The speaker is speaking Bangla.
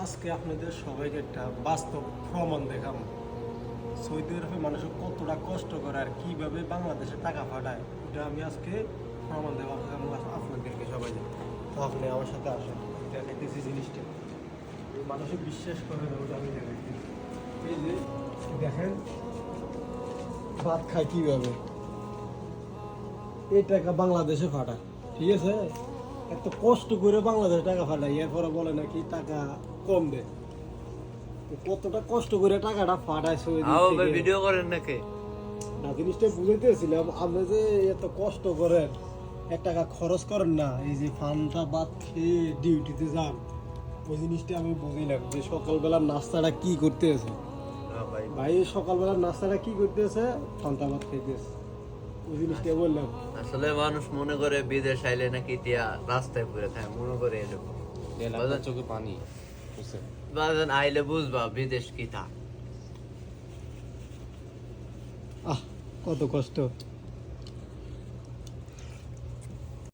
আজকে আপনাদের সবাইকে একটা বাস্তব প্রমাণ দেখাবো সৌদি আরবে মানুষ কতটা কষ্ট করে আর কিভাবে বাংলাদেশে টাকা পাঠায় এটা আমি আজকে প্রমাণ দেবো আপনাদেরকে সবাইকে। তো আপনি আমার সাথে আসেন, দেখাইতেছি জিনিসটা মানুষ বিশ্বাস করে না, ওটা আমি দেখাইতেছি। এই যে দেখেন ভাত খায় কিভাবে, এই টাকা বাংলাদেশে পাঠায়, ঠিক আছে? এত কষ্ট করে বাংলাদেশে টাকা পাঠায়, এরপরে বলে নাকি টাকা কম দেয়। তো কতটা কষ্ট করে টাকাটা পাঠায় ভিডিও করেন নাকি না, জিনিসটা বুঝাইতেছিলাম। আপনি যে এত কষ্ট করেন, 1 টাকা খরচ করেন না, এই যে পান্তা ভাত খেয়ে ডিউটিতে যান, ওই জিনিসটা আমি বুঝিলাম যে সকালবেলার নাস্তাটা কি করতেছে। ভাই সকালবেলার নাস্তাটা কি করতেছে? পান্তা ভাত খাইতেছে, ওই জিনিসটা বললাম। আসলে মানুষ মনে করে বিদেশ আইলে নাকি তিয়া রাস্তায় পড়ে থাকে, মনে করে এরকম চোখে পানি বাজান আইলে বুঝবা বিদেশ কি তা। আহ কত কষ্ট।